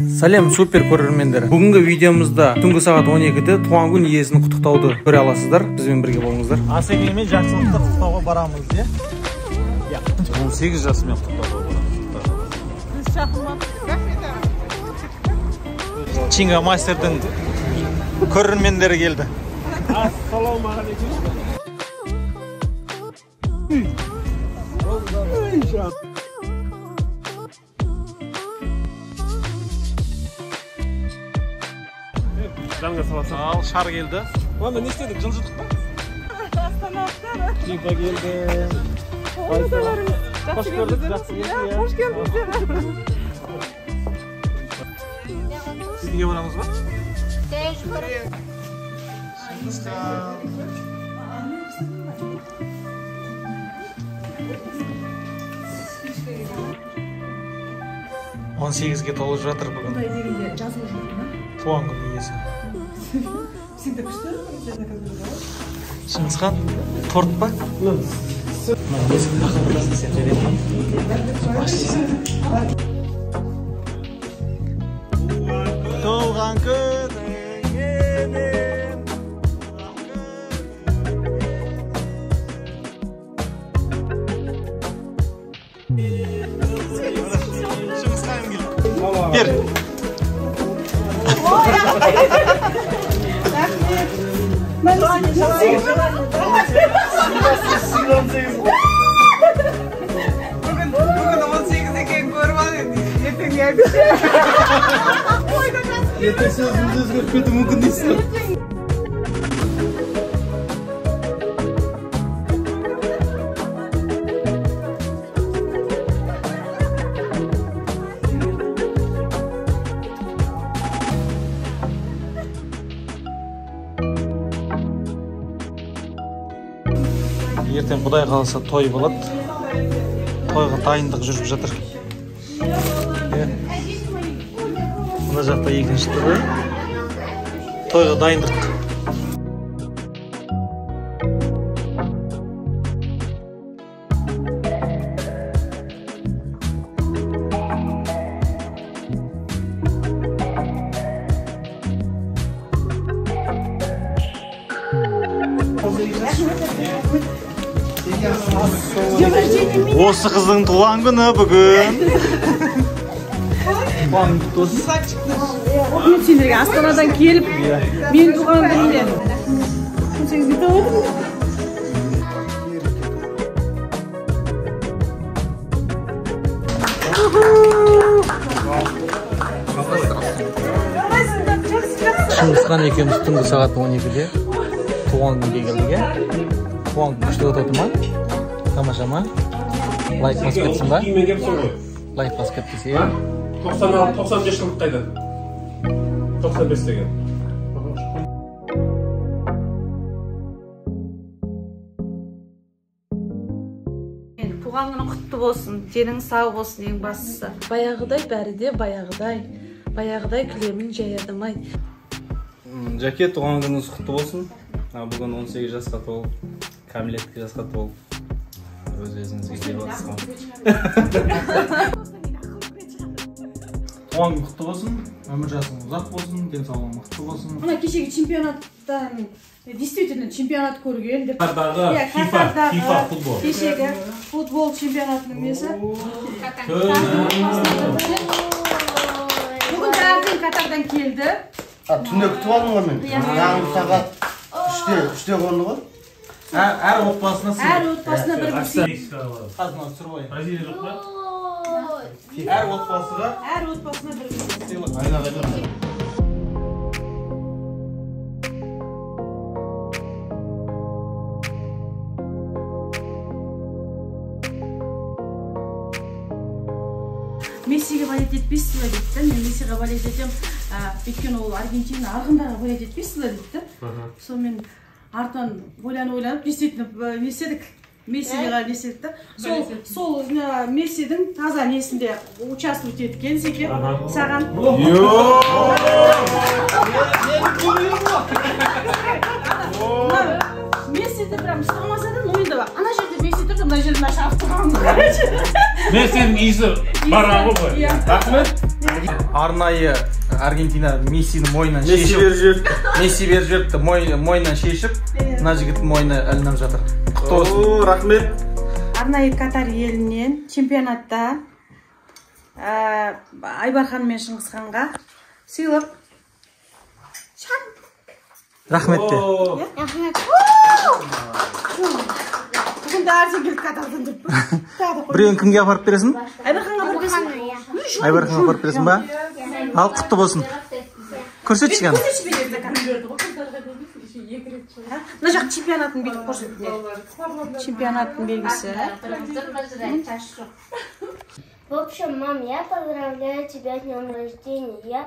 Салем супер көрермендер. Бүгінгі видеомызда түнгі сағат 12-де туған күн иесін құттықтауды көре аласыздар. Бізбен бірге болыңыздар. Асекеңмен жақсылықты құттықтауға барамыз, де? 18 жасымен құттықтауға барамыз. Чинга мастердің көрермендері келді. Ассалаумағалейкум. Жанға саласың. Ал, шар келді. Онда не істедік? Жылжыдық па? Астаналықтар. Кипа келді. Қош көрдік, жақсы келді. Қош келдіңіздер. Сізге барамыз ба? Он 18-ге толып жатыр бүгін. Туған күн иесі. Шыңғысхан, торт па? Туған күніңнен Шыңғысхан кел. Бер. Бүгін 18 екен көріп алып, ертең ерді. Ертең сөзіміз өзгеріп кетуі мүмкін дейсіз бе? Ертең Құдай қаласа той болады. Тойға дайындық жүріп жатыр. Мына жақта екінші түрі. Тойға дайындық. Осы қыздың туған күні бүгін. Туған күн құтты болсын. Мен сендерге Астанадан келіп, мен туған күнімде. 18-ге толып. Шыңғысхан екеуміз түнгі сағат 12-де туған күнге келдік. Туған күн күшті өтіп ма? Тамаша ма? Лайк басып кетсін ба? Киіммен келіпсің ғой. Лайк басып кетпесе. 95 жылдық қайда? 95 деген. Туған күні құтты болсын, денің сау болсын ең бастысы. Баяғыдай бәрі де баяғыдай күлемін жаядым-ай. Жәке, туған күніңіз құтты болсын. Бүгін 18 жасқа толып, кәмелетке жасқа толып, өз-өзіңізге келіп жатсыз. Туған күн құтты болсын, өмір жасыңыз ұзақ болсын, денсаулығың мықты болсын. Мына кешегі чемпионаттан действительно чемпионат көрген деп. FIFA футбол. Кешегі футбол чемпионатының несі. Бүгін таңертең Катардан келді. Түнде күтіп алдым ғой мен. Таңғы сағат 3-те қонды ғой. Әр отбасына сый. Әр отбасына бір сый. Қазына түсіріп ойын. Бразилия жоқ па? Әр отбасына бір сыйлық. Мессиге болеть етпейсіз ба дейді. Мен Мессиге болеть етем. Өйткені ол Аргентина арғындарға болеть етпейсіз ба дейді. Сонымен артынан ойланып, действительно не істедік. Мессиге не істедік. Сол Мессидің таза несінде участвовать еткен секен саған. Мессиді прям ұстамаса да, ну енді ана жерде Месси тұрды, мына жерде шарықтырған. Мессидің иісі барған ғой. Рахмет. арнайы Аргентина Мессидің мойнынан Месси беріп жіберді. Месси беріп жіберді, мойнынан шешіп, мына жігіттің мойны ілініп жатыр. Құтты болсын. Рахмет. Арнайы Катар елінен чемпионатта Айбархан мен Шыңғысханға сыйлық. Рахмет те. Бүгінде арзен келді Катардан деп. Біреуін кімге апарып бересің? Айбарханға бересің. Айбарханға апарып бересің ба? Ал, құтты болсын. Көрсетші кәні. Мына жақ чемпионаттың белгісі көрсетті. Чемпионаттың белгісі. В общем, мам, я поздравляю тебя с днем рождения.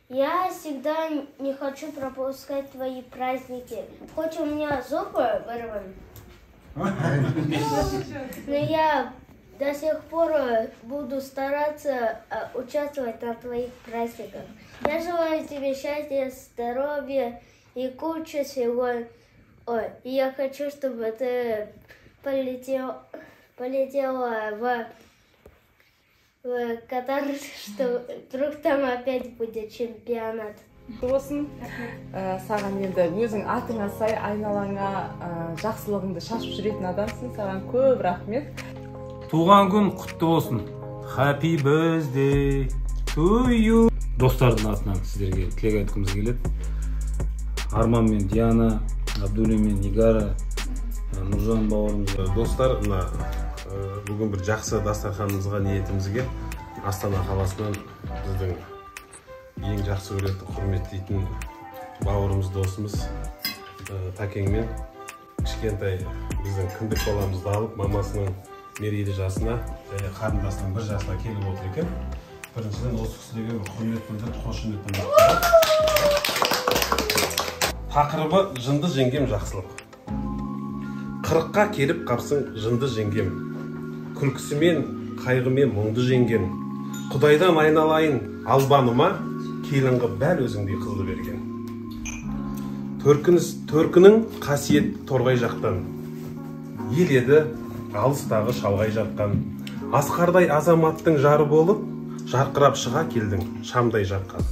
Я всегда не хочу пропускать твои праздники. Хоть у меня зубы вырваны, но я до сих пор буду стараться участвовать на твоих праздниках. Я желаю тебе счастья, здоровья и кучу всего. Ой, и я хочу, чтобы ты полетела в Катар, что вдруг там опять будет чемпионат. Болсын, саған енді өзің атыңа сай айналаңа жақсылығыңды шашып жүретін адамсың. Саған көп рахмет. Туған күн құтты болсын. Happy birthday to you. Достардың атынан сіздерге тілек айтқымыз келеді. Арман мен Диана, Абдулли мен Нигара, Нұржан бауырымыз. Достар, бүгін бір жақсы дастарханымызға ниетімізге Астана қаласынан біздің ең жақсы көретін, құрметтейтін бауырымыз, досымыз Такеңмен кішкентай біздің кіндік баламызды алып, мамасының мерейлі жасына және қарындасының бір жасына келіп отыр екен. Біріншіден осы кісілерге құрмет білдіріп, қошемет білдіріп. Тақырыбы жынды жеңгем жақсылық. 40-қа келіп қапсың жынды жеңгем. Күлкісімен, қайғымен мұңды жеңген. Құдайдан айналайын албаныма, келінгі бәл өзіңдей қызды берген. Төркінің қасиет торғай жақтан. Ел еді алыстағы шалғай жатқан. Асқардай азаматтың жары болып, жарқырап шыға келдің шамдай жатқан.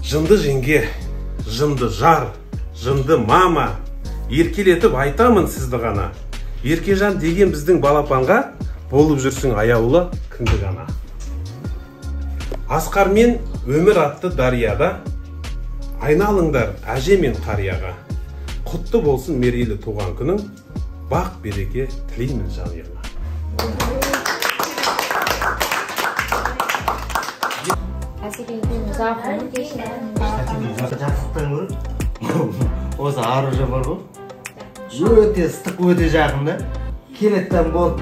Жынды жеңге, жынды жар, жынды мама, еркелетіп айтамын сізді ғана. Еркежан деген біздің балапанға, болып жүрсің аяулы кіндік ана. Асқармен өмір атты дарияда, айналыңдар әже мен қарияға. Құтты болсын мерейлі туған күнің, бақ береке тілеймін жанұяңа. Жақсылықтан көріп, осы аружа бар ғой, өте ыстық, өте жақында. Келеттен болып,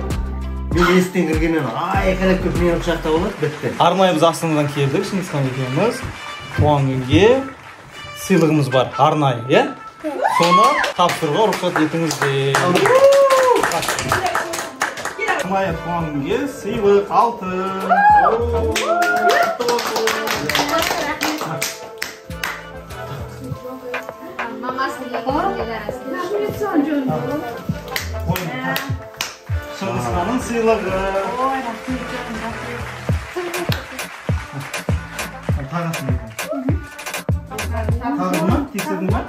мен естен кіргеннен айқайлап көп мені құшақта болады, бітті. Арнайы біз Астанадан келдік, Шыңғысхан екеуміз. Туған күнге сыйлығымыз бар, арнайы, е? Соны тапсыруға рұқсат етіңіздер. Арнайы туған күнге сыйлық алтын. Шыңғысханның сыйлығы. Тағасын екен. Тағыз ма? Тексердің ба?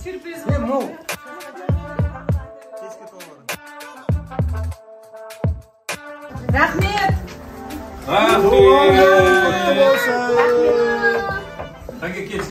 Сюрприз. Рахмет. Рахмет.